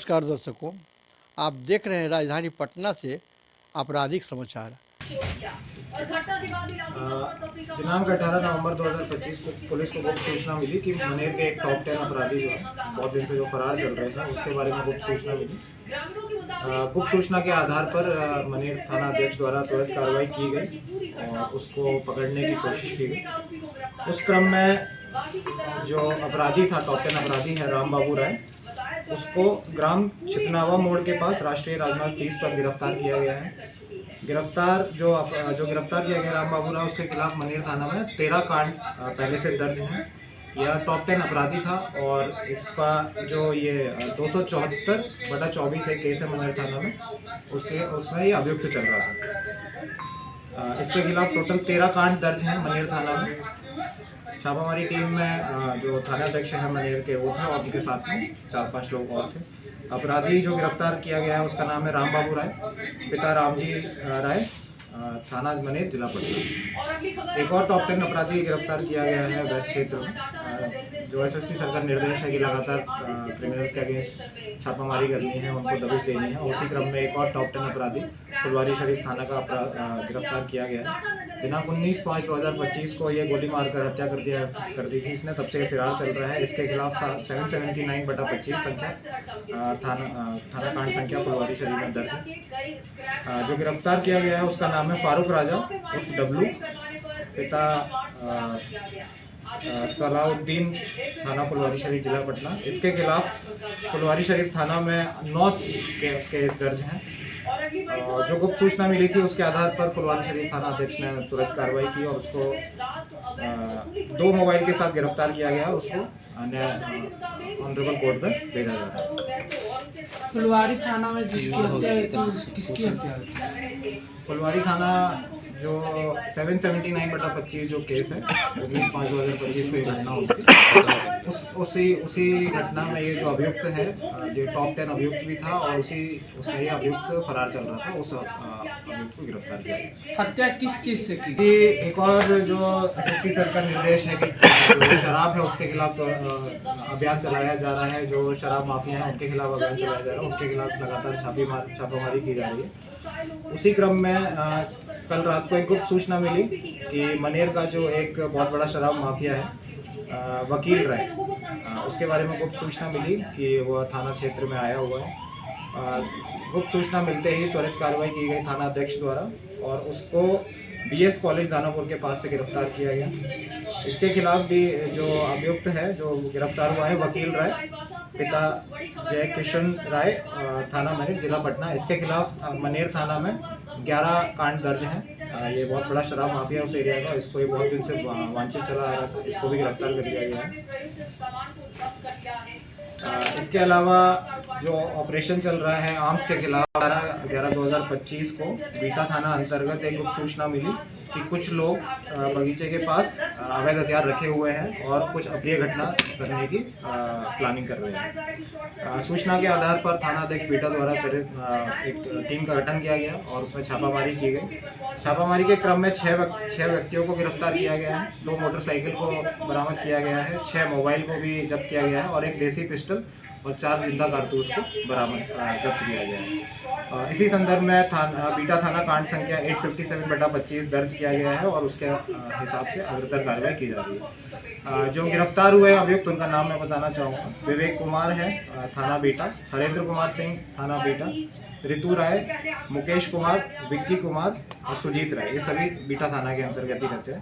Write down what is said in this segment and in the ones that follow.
नमस्कार दर्शकों, आप देख रहे हैं राजधानी पटना से आपराधिक समाचार। दिनांक 18 नवंबर 2025 को पुलिस को गुप्त सूचना मिली कि मनेर के एक टॉप 10 अपराधी जो है बहुत दिन से जो फरार चल रहे थे उसके बारे में गुप्त सूचना मिली। गुप्त सूचना के आधार पर मनेर थाना अध्यक्ष द्वारा त्वरित कार्रवाई की गई और उसको पकड़ने की कोशिश की गई। उस क्रम में जो अपराधी था, टॉप 10 अपराधी है राम बाबू राय, उसको ग्राम चितनावा मोड़ के पास राष्ट्रीय राजमार्ग 30 पर गिरफ्तार किया गया है। जो गिरफ्तार किया गया राम बाबू राय, उसके खिलाफ मनेर थाना में 13 कांड पहले से दर्ज हैं। यह टॉप 10 अपराधी था और इसका जो ये 274/24 एक केस है मनेर थाना में, उसमें ये अभियुक्त चल रहा था। इसके खिलाफ टोटल 13 कांड दर्ज हैं मनेर थाना में। छापामारी टीम में जो थानाध्यक्ष है मनेर के वो थे और उनके साथ में 4-5 लोग और थे। अपराधी जो गिरफ्तार किया गया है उसका नाम है राम बाबू राय, पिता रामजी राय, थाना मनेर, जिला पटना। एक और टॉप 10 अपराधी गिरफ्तार किया गया है वेस्ट क्षेत्र में। जो एसएसपी सर का निर्देश है कि लगातार क्रिमिनल्स के अगेंस्ट छापामारी करनी है, उनको दबिश देनी है। उसी क्रम में एक और टॉप 10 अपराधी फुलवारी शरीफ थाना का गिरफ्तार किया गया है। दिनांक 19/5/2025 को ये गोली मारकर हत्या कर दी थी इसने, तब से फरार चल रहा है। इसके खिलाफ 779/25 संख्या थाना कांड संख्या फुलवारी शरीफ में दर्ज है। जो गिरफ्तार किया गया है उसका नाम है फारूक राजा उर्फ डब्लू, पिता सलाउद्दीन, थाना फुलवारी शरीफ, जिला पटना। इसके खिलाफ फुलवारी शरीफ थाना में 9 केस दर्ज हैं। जो गुप्त सूचना मिली थी उसके आधार पर फुलवारी शरीफ थाना अध्यक्ष ने तुरंत कार्रवाई की और उसको 2 मोबाइल के साथ गिरफ्तार किया गया। उसको ऑनरेबल कोर्ट में भेजा जा रहा है। फुलवारी थाना में जिसकी हत्या हुई थी किसकी हत्या हुई थी? फुलवारी थाना जो 779/25 जो केस है 19/5/2025 को ये घटना हुई थी, उसी घटना में ये जो अभियुक्त है, जो टॉप 10 अभियुक्त भी था और उसमें ये अभियुक्त फरार चल रहा था, उस अभियुक्त को गिरफ्तार किया गया। हत्या किस चीज़ से की? एक और जो एसएसपी सर का निर्देश है कि जो शराब है उसके खिलाफ तो अभियान चलाया जा रहा है। जो शराब माफिया है उनके खिलाफ अभियान चलाया जा रहा है, उनके खिलाफ लगातार छापामारी की जा रही है। उसी क्रम में कल रात को एक गुप्त सूचना मिली कि मनेर का जो एक बहुत बड़ा शराब माफिया है वकील राय, उसके बारे में गुप्त सूचना मिली कि वह थाना क्षेत्र में आया हुआ है। गुप्त सूचना मिलते ही त्वरित कार्रवाई की गई थाना अध्यक्ष द्वारा और उसको बीएस कॉलेज दानापुर के पास से गिरफ्तार किया गया। इसके खिलाफ भी जो अभियुक्त है जो गिरफ्तार हुआ है वकील राय, पिता जय किशन राय, थाना मनेर, जिला पटना। इसके खिलाफ मनेर थाना में 11 कांड दर्ज हैं। ये बहुत बड़ा शराब माफिया उस एरिया का, इसको ये बहुत दिन से वांछित चला आ रहा था, इसको भी गिरफ्तार कर लिया गया है। इसके अलावा जो ऑपरेशन चल रहा है आर्म्स के खिलाफ, 11/11/2025 को बीटा थाना अंतर्गत एक गुप्त सूचना मिली कि कुछ लोग बगीचे के पास अवैध हथियार रखे हुए हैं और कुछ अप्रिय घटना करने की प्लानिंग कर रहे हैं। सूचना के आधार पर थाना अध्यक्ष बीटा द्वारा एक टीम का गठन किया गया और उसमें छापामारी की गई। छापामारी के क्रम में 6 व्यक्तियों को गिरफ्तार किया गया है, 2 मोटरसाइकिल को बरामद किया गया है, 6 मोबाइल को भी जब्त किया गया है और एक देसी पिस्टल और 4 जिंदा कारतूस को बरामद जब्त किया गया है। इसी संदर्भ में बीटा थाना कांड संख्या 857/25 दर्ज किया गया है और उसके हिसाब से अग्रतर कार्रवाई की जा रही है। जो गिरफ्तार हुए अभियुक्त उनका नाम मैं बताना चाहूँगा। विवेक कुमार है, थाना बीटा, हरेंद्र कुमार सिंह, थाना बीटा, ऋतु राय, मुकेश कुमार, विक्की कुमार और सुजीत राय, ये सभी बीटा थाना के अंतर्गत ही रहते हैं।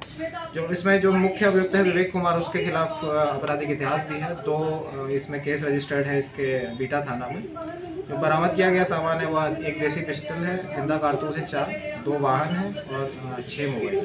जो इसमें जो मुख्य अभियुक्त है विवेक कुमार, उसके खिलाफ आपराधिक इतिहास भी है, 2 इसमें केस रजिस्टर्ड है इसके बीटा थाना में। जो बरामद किया गया सामान है वह एक देसी पिस्टल है, जिंदा कारतूस है 4, 2 वाहन है और 6 मोबाइल है।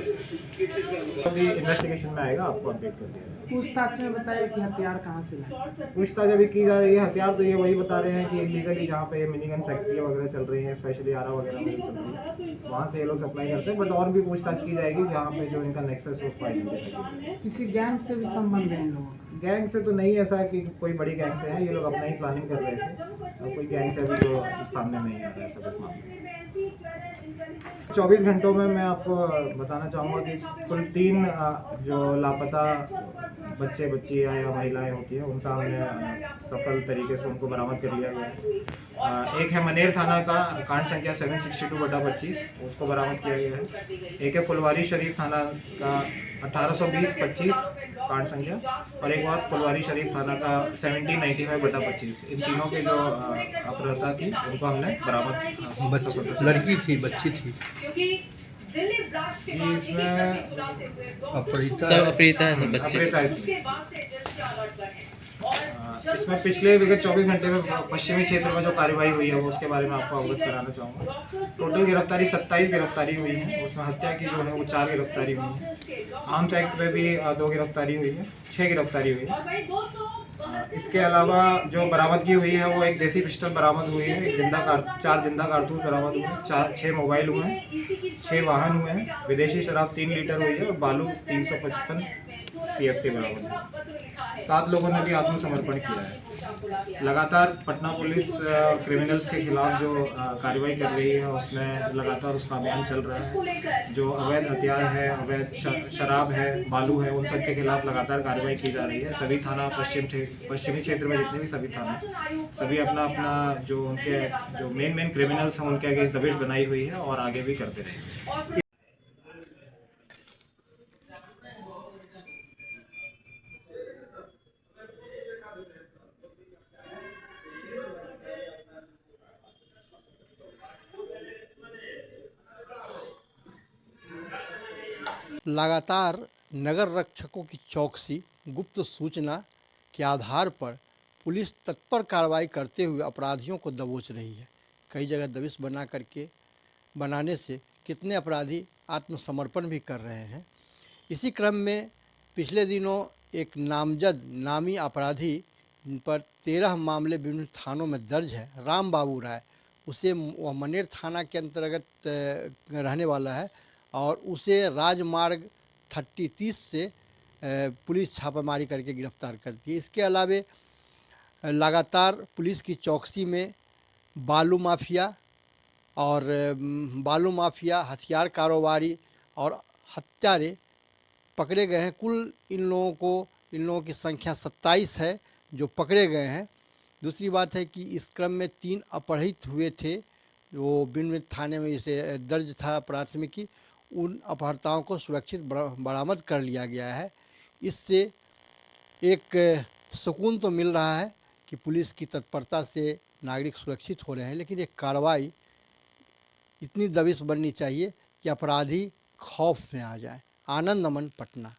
अभी इन्वेस्टिगेशन में आएगा, आपको अपडेट कर दिया। पूछताछ में बताया कि हथियार कहाँ से लाए? पूछताछ अभी की जा रही है। हथियार तो ये वही बता रहे हैं कि इलीगली जहाँ पे मिनी गन फैक्ट्री वगैरह चल रही है, स्पेशली आरा वगैरह में चल रही है, वहाँ से ये लोग सप्लाई करते हैं। बट और भी पूछताछ की जाएगी जहाँ पे जो इनका नेक्सस उसको आइडेंटिफाई करेंगे। किसी गैंग से भी संबंध है इन लोगों का? गैंग से तो नहीं ऐसा कि कोई बड़ी गैंग से है, ये लोग अपना ही प्लानिंग कर रहे थे और कोई गैंग से अभी तो सामने नहीं आ रहा है ऐसा कुछ मामला। 24 घंटों में मैं आपको बताना चाहूँगा कि कुल 3 जो लापता बच्चे बच्चियाँ या महिलाएं होती हैं उनका हमने सफल तरीके से उनको बरामद कर लिया गया है। एक है मनेर थाना का कांड संख्या 762/25, उसको बरामद किया गया है। एक है फुलवारी शरीफ थाना का 1820/25 कांड संख्या, और एक और फुलवारी शरीफ थाना का 1795/25। इन तीनों के जो अपराधा थी उनको हमने बरामद लड़की थी, बच्ची थी। इसमें अपहृता सब अपहृता है, सब बच्चे अपहृता है। इसमें पिछले विगत 24 घंटे में पश्चिमी क्षेत्र में जो कार्रवाई हुई है वो उसके बारे में आपको अवगत कराना चाहूँगा। टोटल गिरफ्तारी 27 गिरफ्तारी हुई है, उसमें हत्या की जो है वो 4 गिरफ्तारी हुई है। आर्म्स एक्ट में भी 2 गिरफ्तारी हुई है, 6 गिरफ्तारी हुई है। इसके अलावा जो बरामदगी हुई है वो एक देसी पिस्टल बरामद हुई है, 4 जिंदा कारतूस बरामद हुए हैं, 6 मोबाइल हुए हैं, 6 वाहन हुए हैं, विदेशी शराब 3 लीटर हुई है और बालू 355 CFT बरामद हुई। 7 लोगों ने भी आत्मसमर्पण किया है। लगातार पटना पुलिस क्रिमिनल्स के खिलाफ जो कार्रवाई कर रही है उसमें लगातार उसका अभियान चल रहा है। जो अवैध हथियार है, अवैध शराब है, बालू है, उन सब के खिलाफ लगातार कार्रवाई की जा रही है। सभी थाना पश्चिमी क्षेत्र में जितने भी सभी थाने सभी अपना अपना जो उनके जो मेन क्रिमिनल्स हैं उनके अगेंस्ट दबिश बनाई हुई है और आगे भी करते रहेंगे। लगातार नगर रक्षकों की चौकसी, गुप्त सूचना के आधार पर पुलिस तत्पर कार्रवाई करते हुए अपराधियों को दबोच रही है। कई जगह दबिश बनाने से कितने अपराधी आत्मसमर्पण भी कर रहे हैं। इसी क्रम में पिछले दिनों एक नामी अपराधी पर 13 मामले विभिन्न थानों में दर्ज है, राम बाबू राय, उसे वह मनेर थाना के अंतर्गत रहने वाला है और उसे राजमार्ग 30 से पुलिस छापामारी करके गिरफ्तार करती है। इसके अलावे लगातार पुलिस की चौकसी में बालू माफिया, हथियार कारोबारी और हत्यारे पकड़े गए हैं। कुल इन लोगों की संख्या 27 है जो पकड़े गए हैं। दूसरी बात है कि इस क्रम में 3 अपहृत हुए थे, वो भिन्न थाने में जैसे दर्ज था प्राथमिकी, उन अपहर्ताओं को सुरक्षित बरामद कर लिया गया है। इससे एक सुकून तो मिल रहा है कि पुलिस की तत्परता से नागरिक सुरक्षित हो रहे हैं, लेकिन एक कार्रवाई इतनी दबिश बननी चाहिए कि अपराधी खौफ में आ जाए। आनंद अमन, पटना।